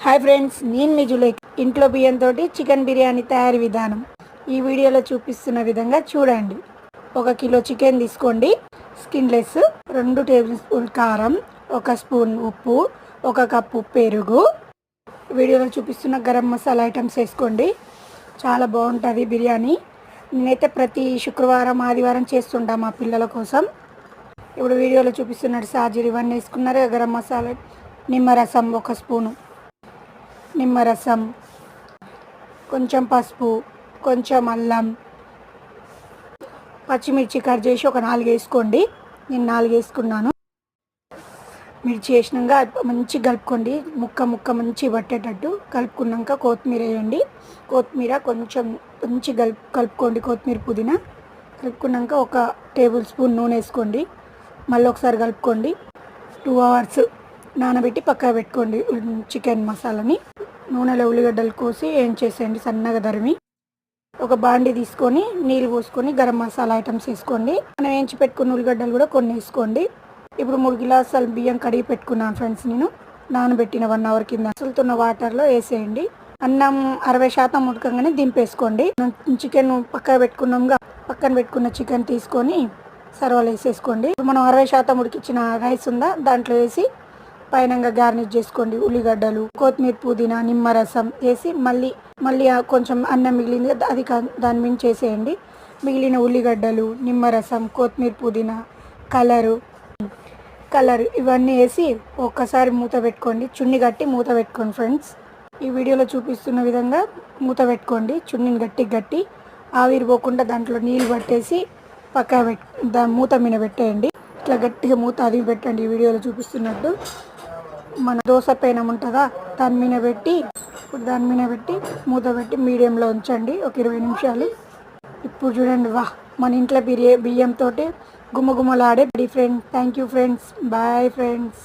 Hi friends, నేను మీ July. ఇంట్లో బియ్యంతో చికెన్ బిర్యానీ తయారీ విధానం ఈ వీడియోలో చూపిస్తున్న విధంగా చూడండి. 1 కిలో చికెన్ తీసుకోండి, స్కిన్లెస్. 2 టేబుల్ స్పూన్ కారం, 1 స్పూన్ ఉప్పు, 1 కప్పు పెరుగు. వీడియోలో చూపిస్తున్న గరం మసాలా ఐటమ్స్ వేసుకోండి. చాలా బాగుంటుంది బిర్యానీ. నేనైతే ప్రతి శుక్రవారం ఆదివారం చేస్తుంటా మా పిల్లల కోసం. ఇప్పుడు వీడియోలో చూపిస్తున్నట్టు సాజీరు ఇవన్నీ వేసుకున్నారు. గరం మసాలా, నిమ్మరసం 1 స్పూను, నిమ్మరసం, కొంచెం పసుపు, కొంచెం అల్లం, పచ్చిమిర్చి కట్ చేసి ఒక 4 వేసుకోండి. నేను 4 వేసుకున్నాను. మిర్చి వేసినాక మంచి కలుపుకోండి. ముక్క మంచి పట్టేటట్టు కలుపుకున్నాక కొత్తిమీర వేయండి. కొత్తిమీర కొంచెం మంచి కలుపుకోండి. కొత్తిమీర పుదీనా కలుపుకున్నాక 1 టేబుల్ స్పూన్ నూనె వేసుకోండి. మళ్ళీ ఒకసారి కలుపుకోండి. 2 అవర్స్ నానబెట్టి పక్కన పెట్టుకోండి చికెన్ మసాలాని. నూనెలో ఉల్లిగడ్డలు కోసి ఏం చేసేయండి సన్నగా తరిమి. ఒక బాండి తీసుకొని నీళ్ళు పోసుకొని గరం మసాలా ఐటమ్స్ వేసుకోండి. మనం వేయించి పెట్టుకున్న ఉల్లిగడ్డలు కూడా కొన్ని వేసుకోండి. ఇప్పుడు 3 గ్లాసులు బియ్యం కడిగి పెట్టుకున్నాను ఫ్రెండ్స్. నేను నానబెట్టిన 1 అవర్ కింద అసలుతున్న వాటర్లో వేసేయండి. అన్నం 60% ఉడకంగానే దింపేసుకోండి. చికెన్ పక్కన పెట్టుకున్న చికెన్ తీసుకొని సర్వలు వేసేసుకోండి. మనం 60% ఉడికించిన రైస్ ఉందా దాంట్లో వేసి పైనంగా గార్నిష్ చేసుకోండి. ఉల్లిగడ్డలు, కొత్తిమీర, పుదీనా, నిమ్మరసం వేసి మళ్ళీ కొంచెం అన్నం మిగిలింది అది దాని మీద చేసేయండి. మిగిలిన ఉల్లిగడ్డలు, నిమ్మరసం, కొత్తిమీర, పుదీనా, కలర్ ఇవన్నీ వేసి ఒక్కసారి మూత పెట్టుకోండి. చున్ని కట్టి మూత పెట్టుకోండి ఫ్రెండ్స్. ఈ వీడియోలో చూపిస్తున్న విధంగా మూత పెట్టుకోండి. చున్నీని గట్టి ఆవిరి పోకుండా దాంట్లో నీళ్ళు పట్టేసి మూత మీద పెట్టేయండి. ఇట్లా గట్టిగా మూత అది పెట్టండి. ఈ వీడియోలో చూపిస్తున్నట్టు మన దోశ పెనం ఉంటుందా దాని మీద పెట్టి మూత పెట్టి మీడియంలో ఉంచండి ఒక 20 నిమిషాలు. ఇప్పుడు చూడండి, వా, మన ఇంట్లో బియ్యంతో గుమ్మగుమ్మలాడే friends. Thank you friends. Bye friends.